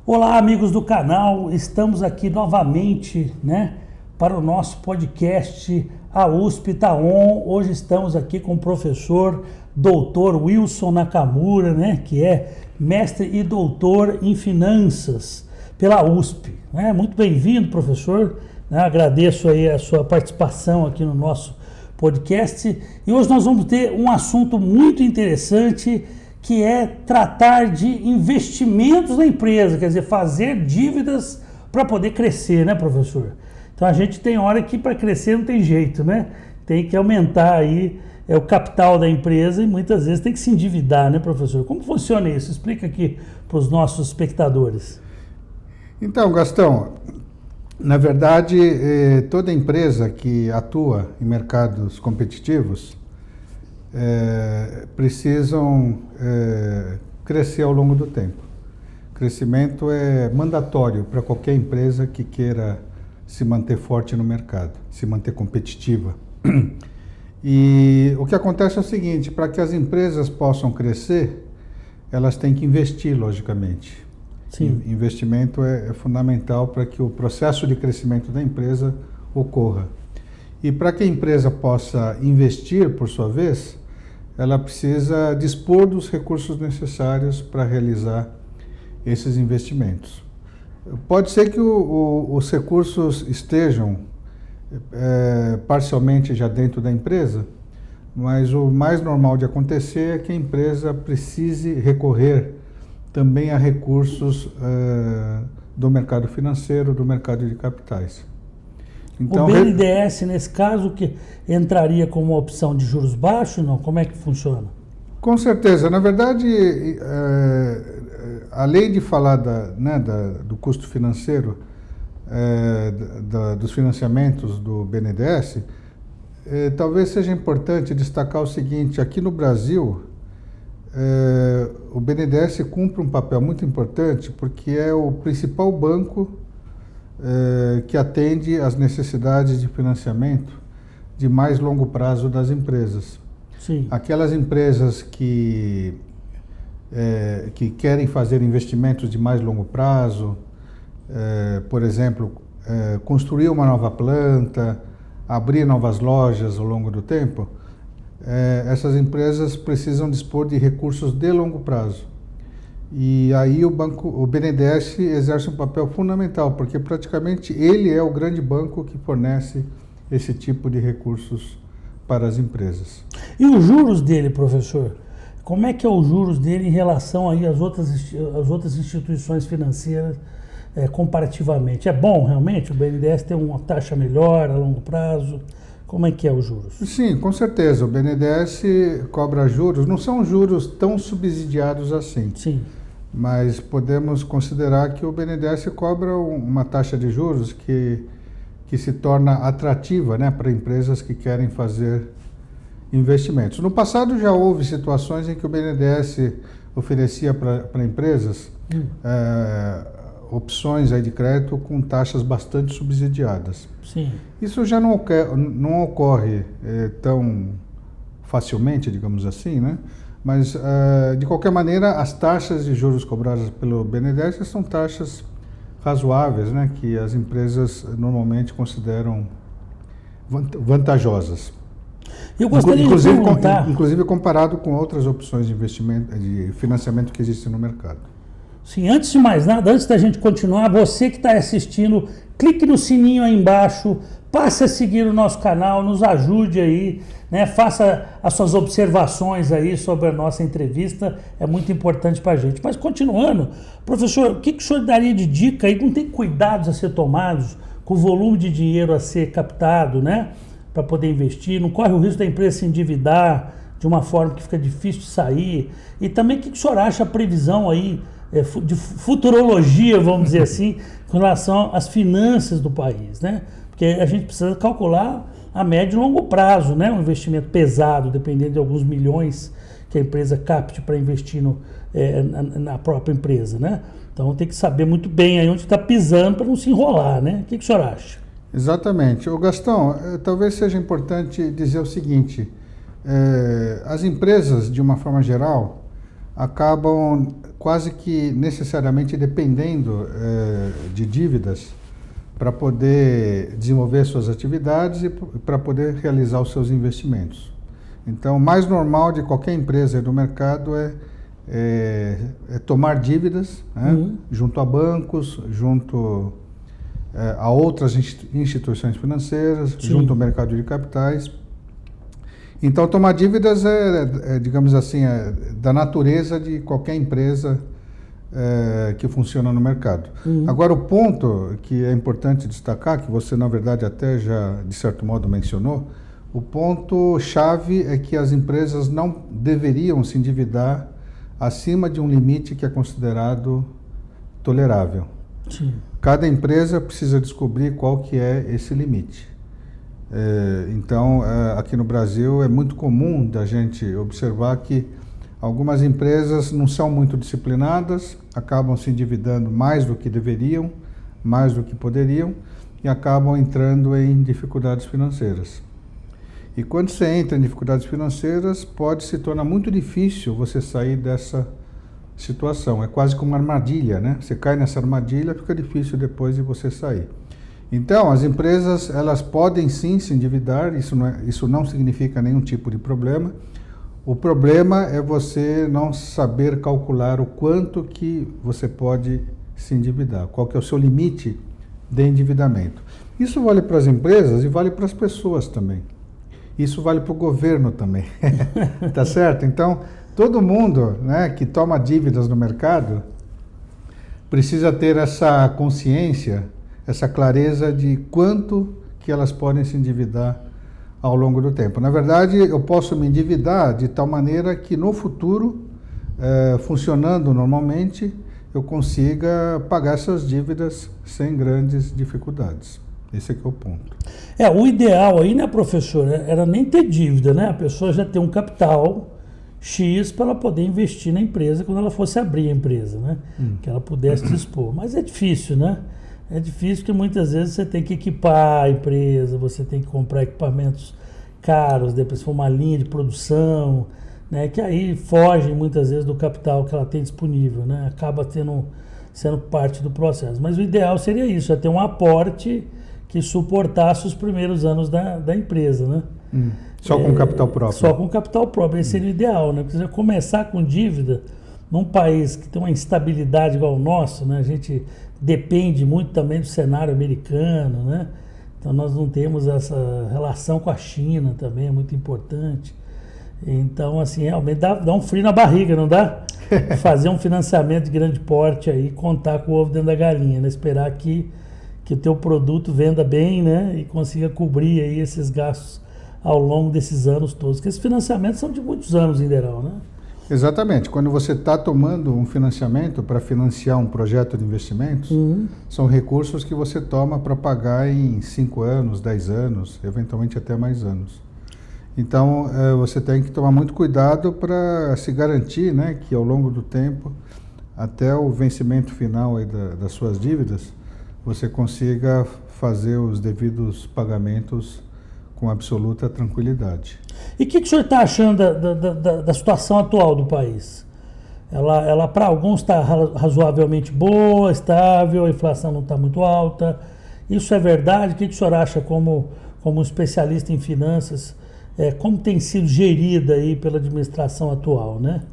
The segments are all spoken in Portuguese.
Olá, amigos do canal, estamos aqui novamente, para o nosso podcast A USP Tá On. Hoje estamos aqui com o professor doutor Wilson Nakamura, que é mestre e doutor em finanças pela USP. Muito bem-vindo, professor. Agradeço aí a sua participação aqui no nosso podcast. E hoje nós vamos ter um assunto muito interessante, que é tratar de investimentos na empresa, quer dizer, fazer dívidas para poder crescer, professor? Então a gente tem hora que para crescer não tem jeito, Tem que aumentar aí o capital da empresa e muitas vezes tem que se endividar, professor? Como funciona isso? Explica aqui para os nossos espectadores. Então, Gastão, na verdade, toda empresa que atua em mercados competitivos precisam crescer ao longo do tempo. Crescimento é mandatório para qualquer empresa que queira se manter forte no mercado, se manter competitiva. E o que acontece é o seguinte: para que as empresas possam crescer, elas têm que investir, logicamente. Sim. Investimento é fundamental para que o processo de crescimento da empresa ocorra. E para que a empresa possa investir, por sua vez, ela precisa dispor dos recursos necessários para realizar esses investimentos. Pode ser que os recursos estejam parcialmente já dentro da empresa, mas o mais normal de acontecer é que a empresa precise recorrer também a recursos do mercado financeiro, do mercado de capitais. Então, o BNDES, nesse caso, que entraria como uma opção de juros baixos, não? Como é que funciona? Com certeza. Na verdade, além de falar do custo financeiro, dos financiamentos do BNDES, talvez seja importante destacar o seguinte: aqui no Brasil, o BNDES cumpre um papel muito importante porque é o principal banco que atende às necessidades de financiamento de mais longo prazo das empresas. Sim. Aquelas empresas que querem fazer investimentos de mais longo prazo, por exemplo, construir uma nova planta, abrir novas lojas ao longo do tempo, essas empresas precisam dispor de recursos de longo prazo. E aí o BNDES exerce um papel fundamental, porque praticamente ele é o grande banco que fornece esse tipo de recursos para as empresas. E os juros dele, professor? Como é que é os juros dele em relação aí às outras instituições financeiras comparativamente? É bom realmente o BNDES ter uma taxa melhor a longo prazo? Como é que é os juros? Sim, com certeza. O BNDES cobra juros, não são juros tão subsidiados assim. Sim. Mas podemos considerar que o BNDES cobra uma taxa de juros que se torna atrativa, para empresas que querem fazer investimentos. No passado já houve situações em que o BNDES oferecia para empresas opções aí de crédito com taxas bastante subsidiadas. Sim. Isso já não ocorre tão facilmente, digamos assim, Mas, de qualquer maneira, as taxas de juros cobradas pelo BNDES são taxas razoáveis, que as empresas normalmente consideram vantajosas. Eu gostaria de perguntar... Inclusive comparado com outras opções de investimento, de financiamento que existem no mercado. Sim, antes de mais nada, antes da gente continuar, você que está assistindo, clique no sininho aí embaixo, passe a seguir o nosso canal, nos ajude aí, faça as suas observações aí sobre a nossa entrevista, é muito importante para a gente. Mas continuando, professor, o que o senhor daria de dica aí? Não tem cuidados a ser tomados com o volume de dinheiro a ser captado, para poder investir? Não corre o risco da empresa se endividar de uma forma que fica difícil de sair? E também o que o senhor acha a previsão aí de futurologia, vamos dizer assim, com relação às finanças do país, Porque a gente precisa calcular a médio e longo prazo, um investimento pesado, dependendo de alguns milhões que a empresa capte para investir na própria empresa, Então tem que saber muito bem aí onde está pisando para não se enrolar, O que o senhor acha? Exatamente. Gastão, talvez seja importante dizer o seguinte: as empresas, de uma forma geral, acabam quase que necessariamente dependendo de dívidas para poder desenvolver suas atividades e para poder realizar os seus investimentos. Então, o mais normal de qualquer empresa do mercado é tomar dívidas, né, junto a bancos, junto a outras instituições financeiras, junto ao mercado de capitais. Então, tomar dívidas digamos assim, da natureza de qualquer empresa que funciona no mercado. Agora, o ponto que é importante destacar, que você, na verdade, até já, de certo modo, mencionou, o ponto-chave é que as empresas não deveriam se endividar acima de um limite que é considerado tolerável. Sim. Cada empresa precisa descobrir qual que é esse limite. Então, aqui no Brasil é muito comum da gente observar que algumas empresas não são muito disciplinadas, acabam se endividando mais do que deveriam, mais do que poderiam e acabam entrando em dificuldades financeiras. E quando você entra em dificuldades financeiras, pode se tornar muito difícil você sair dessa situação. É quase como uma armadilha, né? Você cai nessa armadilha, fica difícil depois de você sair. Então, as empresas, elas podem sim se endividar, isso não significa nenhum tipo de problema. O problema é você não saber calcular o quanto que você pode se endividar, qual que é o seu limite de endividamento. Isso vale para as empresas e vale para as pessoas também. Isso vale para o governo também, tá certo? Então, todo mundo, né, que toma dívidas no mercado precisa ter essa consciência, essa clareza de quanto que elas podem se endividar ao longo do tempo. Na verdade, eu posso me endividar de tal maneira que no futuro, funcionando normalmente, eu consiga pagar essas dívidas sem grandes dificuldades. Esse aqui é o ponto. O ideal aí, né, professor, era nem ter dívida, né? A pessoa já ter um capital X para ela poder investir na empresa quando ela fosse abrir a empresa, né? Que ela pudesse dispor. Mas é difícil, né? É difícil porque muitas vezes você tem que equipar a empresa, você tem que comprar equipamentos caros, depois for uma linha de produção, né? Que aí fogem muitas vezes do capital que ela tem disponível, né? Acaba sendo parte do processo. Mas o ideal seria isso, é ter um aporte que suportasse os primeiros anos da empresa, né? Só com capital próprio. Só com capital próprio, esse seria o ideal, né? Porque você começar com dívida num país que tem uma instabilidade igual o nosso, né? A gente depende muito também do cenário americano, né? Então nós não temos essa relação com a China também, é muito importante. Então, assim, realmente dá um frio na barriga, não dá? Fazer um financiamento de grande porte aí, contar com o ovo dentro da galinha, né? Esperar que o teu produto venda bem, né? E consiga cobrir aí esses gastos ao longo desses anos todos. Porque esses financiamentos são de muitos anos em geral, né? Exatamente. Quando você está tomando um financiamento para financiar um projeto de investimentos, são recursos que você toma para pagar em 5 anos, 10 anos, eventualmente até mais anos. Então, você tem que tomar muito cuidado para se garantir, né, que ao longo do tempo, até o vencimento final aí das suas dívidas, você consiga fazer os devidos pagamentos com absoluta tranquilidade. E o que o senhor está achando da situação atual do país? Ela para alguns está razoavelmente boa, estável, a inflação não está muito alta. Isso é verdade? O que o senhor acha como um especialista em finanças? Como tem sido gerida aí pela administração atual, né?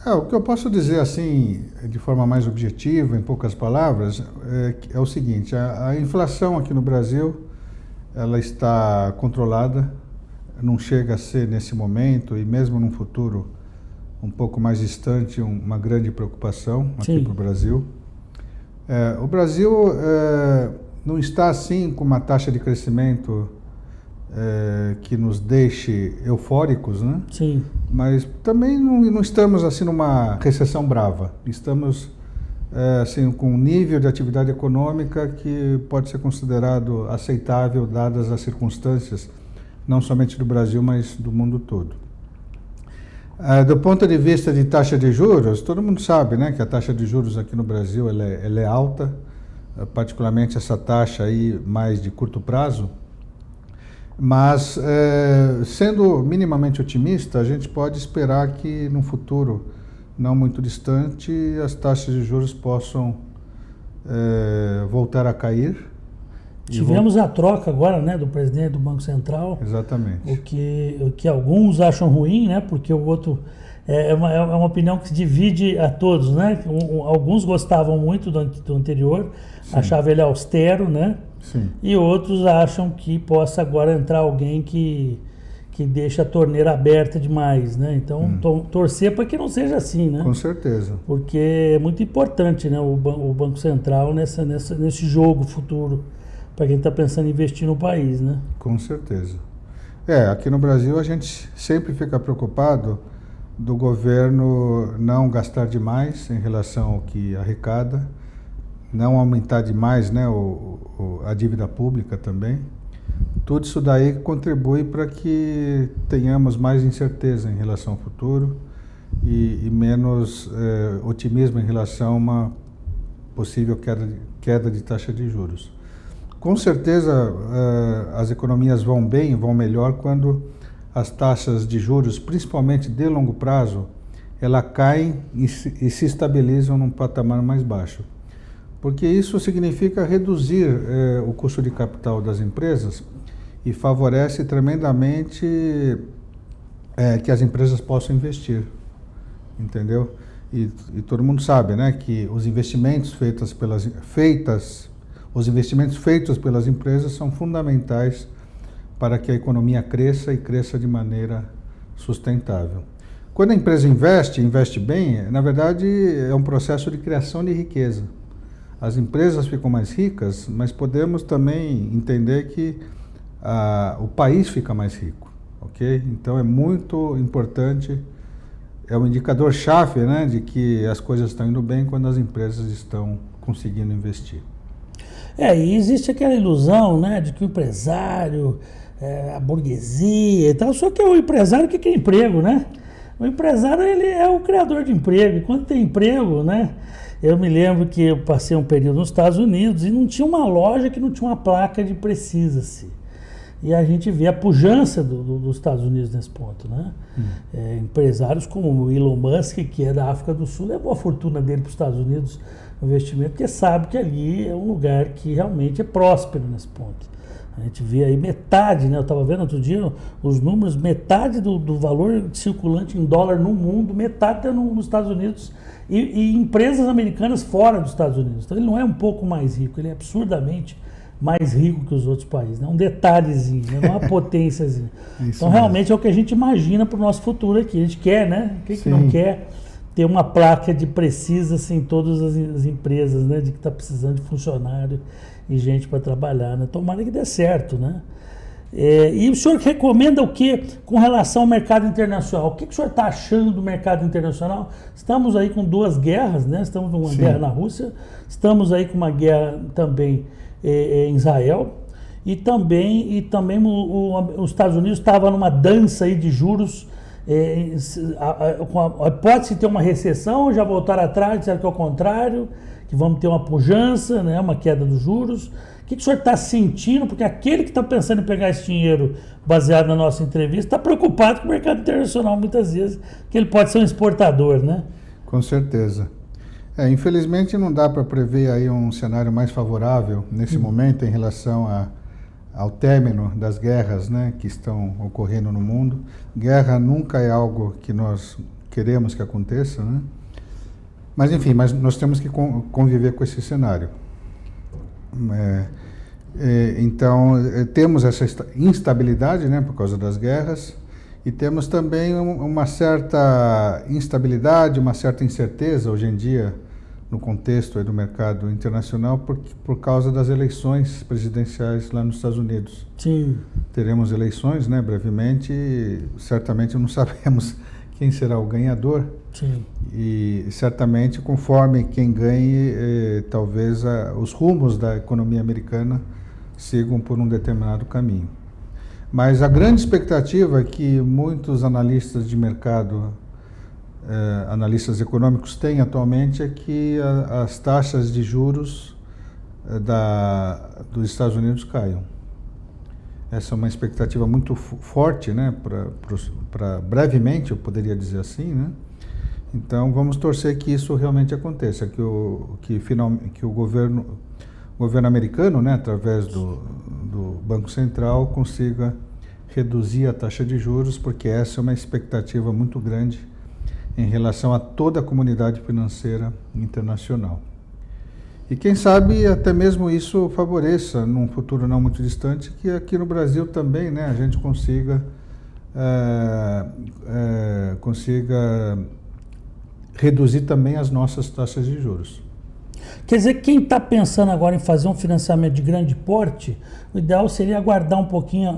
O que eu posso dizer assim, de forma mais objetiva, em poucas palavras, é o seguinte: a inflação aqui no Brasil, ela está controlada, não chega a ser nesse momento e mesmo num futuro um pouco mais distante uma grande preocupação aqui para o Brasil. O Brasil não está assim com uma taxa de crescimento que nos deixe eufóricos, né? Sim. Mas também não estamos assim numa recessão brava. Estamos assim com um nível de atividade econômica que pode ser considerado aceitável dadas as circunstâncias, não somente do Brasil, mas do mundo todo. Do ponto de vista de taxa de juros, todo mundo sabe, né, que a taxa de juros aqui no Brasil ela é alta, particularmente essa taxa aí mais de curto prazo. Mas, sendo minimamente otimista, a gente pode esperar que no futuro não muito distante, as taxas de juros possam voltar a cair. Tivemos a troca agora, né, do presidente do Banco Central. Exatamente. O que alguns acham ruim, né, porque o outro é uma opinião que se divide a todos, né? Alguns gostavam muito do anterior, sim, achavam ele austero, né? Sim. E outros acham que possa agora entrar alguém que deixa a torneira aberta demais, né? Então, torcer para que não seja assim, né? Com certeza. Porque é muito importante, né, o Banco Central nesse jogo futuro, para quem está pensando em investir no país, né? Com certeza. Aqui no Brasil a gente sempre fica preocupado do governo não gastar demais em relação ao que arrecada, não aumentar demais, né, a dívida pública também. Tudo isso daí contribui para que tenhamos mais incerteza em relação ao futuro e menos otimismo em relação a uma possível queda de taxa de juros. Com certeza as economias vão bem, vão melhor quando as taxas de juros, principalmente de longo prazo, ela caem e se estabilizam num patamar mais baixo. Porque isso significa reduzir o custo de capital das empresas e favorece tremendamente que as empresas possam investir, entendeu? E todo mundo sabe, né, que os investimentos feitos pelas empresas são fundamentais para que a economia cresça e cresça de maneira sustentável. Quando a empresa investe bem, na verdade é um processo de criação de riqueza. As empresas ficam mais ricas, mas podemos também entender que o país fica mais rico, ok? Então é muito importante, é um indicador-chave, né, de que as coisas estão indo bem quando as empresas estão conseguindo investir. E existe aquela ilusão, né, de que o empresário, a burguesia e tal, só que o empresário, o que é emprego, né? O empresário, ele é o criador de emprego, e quando tem emprego, né? Eu me lembro que eu passei um período nos Estados Unidos e não tinha uma loja que não tinha uma placa de precisa-se. E a gente vê a pujança dos Estados Unidos nesse ponto, né? Empresários como o Elon Musk, que é da África do Sul, levou a fortuna dele para os Estados Unidos, no investimento, porque sabe que ali é um lugar que realmente é próspero nesse ponto. A gente vê aí metade, né? Eu estava vendo outro dia os números, metade do valor circulante em dólar no mundo, metade está nos Estados Unidos e empresas americanas fora dos Estados Unidos. Então ele não é um pouco mais rico, ele é absurdamente mais rico que os outros países, né? Um detalhezinho, né? Não é uma potênciazinha. Então realmente é o que a gente imagina para o nosso futuro aqui. A gente quer, né? Quem que não quer ter uma placa de precisa-se em todas as empresas, né? De que está precisando de funcionário e gente para trabalhar, né? Tomara que dê certo, né? E o senhor recomenda o que com relação ao mercado internacional? O que o senhor está achando do mercado internacional? Estamos aí com 2 guerras, né? Estamos com uma guerra na Rússia, estamos aí com uma guerra também em Israel, e também os Estados Unidos estavam numa dança aí de juros, pode-se ter uma recessão, já voltaram atrás, disseram que é o contrário, que vamos ter uma pujança, né, uma queda dos juros. O que o senhor está sentindo? Porque aquele que está pensando em pegar esse dinheiro baseado na nossa entrevista está preocupado com o mercado internacional muitas vezes, que ele pode ser um exportador, né? Com certeza. Infelizmente não dá para prever aí um cenário mais favorável nesse momento em relação ao término das guerras, né, que estão ocorrendo no mundo. Guerra nunca é algo que nós queremos que aconteça, né? Mas enfim, nós temos que conviver com esse cenário. Então temos essa instabilidade, né, por causa das guerras, e temos também uma certa instabilidade, uma certa incerteza hoje em dia no contexto aí do mercado internacional por causa das eleições presidenciais lá nos Estados Unidos. Sim. Teremos eleições, né, brevemente, e certamente não sabemos quem será o ganhador. Sim. E certamente conforme quem ganhe, talvez os rumos da economia americana sigam por um determinado caminho. Mas a grande expectativa é que muitos analistas de mercado, analistas econômicos têm atualmente é que as taxas de juros dos Estados Unidos caiam. Essa é uma expectativa muito forte, né, para brevemente, eu poderia dizer assim, né? Então vamos torcer que isso realmente aconteça, que o governo americano, né, através do Banco Central, consiga reduzir a taxa de juros, porque essa é uma expectativa muito grande em relação a toda a comunidade financeira internacional. E quem sabe até mesmo isso favoreça, num futuro não muito distante, que aqui no Brasil também, né, a gente consiga reduzir também as nossas taxas de juros. Quer dizer, quem está pensando agora em fazer um financiamento de grande porte, o ideal seria aguardar um pouquinho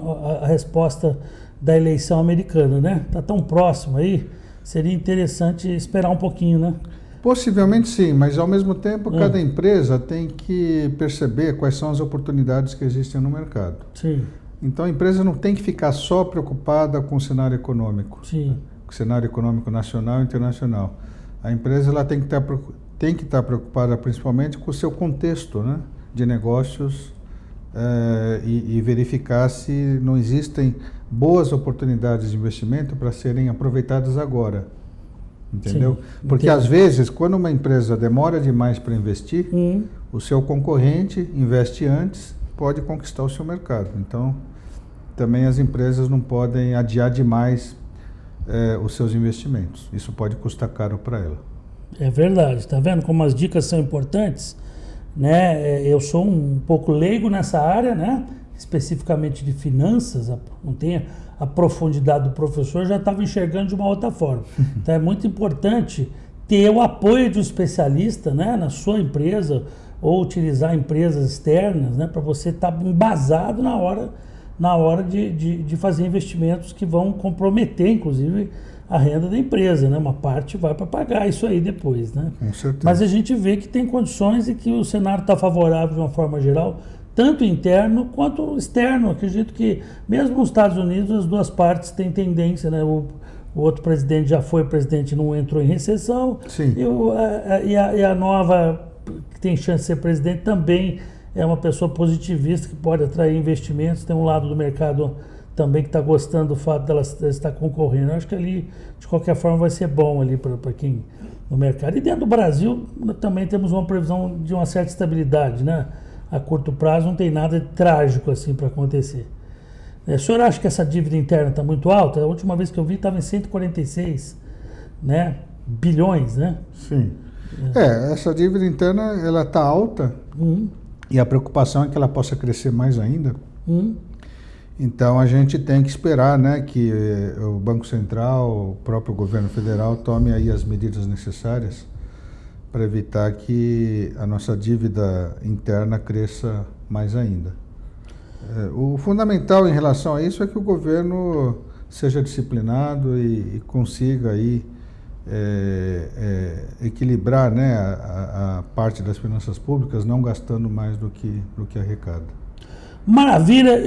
a resposta da eleição americana, né? Está tão próximo aí, seria interessante esperar um pouquinho, né? Possivelmente sim, mas ao mesmo tempo cada empresa tem que perceber quais são as oportunidades que existem no mercado. Sim. Então a empresa não tem que ficar só preocupada com o cenário econômico, sim, com o cenário econômico nacional e internacional. A empresa ela tem que estar preocupada principalmente com o seu contexto, né, de negócios e verificar se não existem boas oportunidades de investimento para serem aproveitadas agora. Entendeu? Sim, porque entendo. às vezes, quando uma empresa demora demais para investir, o seu concorrente investe antes, pode conquistar o seu mercado. Então, também as empresas não podem adiar demais os seus investimentos. Isso pode custar caro para ela. É verdade, está vendo como as dicas são importantes? Né? Eu sou um pouco leigo nessa área, né? Especificamente de finanças, não tenho a profundidade do professor, já estava enxergando de uma outra forma. Então é muito importante ter o apoio de um especialista, né, na sua empresa, ou utilizar empresas externas, né, para você estar embasado na hora de fazer investimentos que vão comprometer, inclusive, a renda da empresa, né? Uma parte vai para pagar isso aí depois, né? Com certeza. Mas a gente vê que tem condições e que o cenário está favorável de uma forma geral, tanto interno quanto externo. Acredito que mesmo nos Estados Unidos as duas partes têm tendência, né? O outro presidente já foi presidente e não entrou em recessão. Sim. E a nova, que tem chance de ser presidente, também é uma pessoa positivista que pode atrair investimentos. Tem um lado do mercado também que está gostando do fato dela estar concorrendo. Eu acho que ali, de qualquer forma, vai ser bom ali para quem no mercado. E dentro do Brasil também temos uma previsão de uma certa estabilidade, né? A curto prazo não tem nada de trágico assim para acontecer. O senhor acha que essa dívida interna está muito alta? A última vez que eu vi estava em 146, né, bilhões, né? Sim. Essa dívida interna ela está alta e a preocupação é que ela possa crescer mais ainda. Então a gente tem que esperar, né, que o Banco Central, o próprio governo federal tome aí as medidas necessárias para evitar que a nossa dívida interna cresça mais ainda. O fundamental em relação a isso é que o governo seja disciplinado e consiga aí equilibrar, né, a parte das finanças públicas, não gastando mais do que arrecada. Maravilha,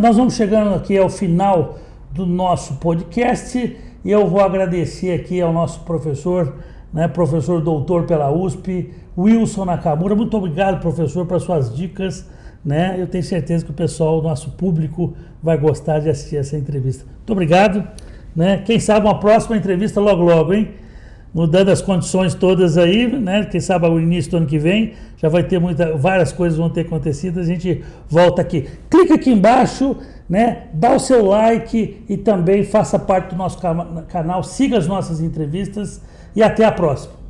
nós vamos chegando aqui ao final do nosso podcast e eu vou agradecer aqui ao nosso professor, né, professor doutor pela USP, Wilson Nakamura. Muito obrigado, professor, pelas suas dicas, né? Eu tenho certeza que o pessoal, o nosso público, vai gostar de assistir essa entrevista. Muito obrigado, né? Quem sabe uma próxima entrevista logo, hein? Mudando as condições todas aí, né? Quem sabe ao início do ano que vem já vai ter várias coisas vão ter acontecido, a gente volta aqui. Clica aqui embaixo, né? Dá o seu like e também faça parte do nosso canal, siga as nossas entrevistas e até a próxima.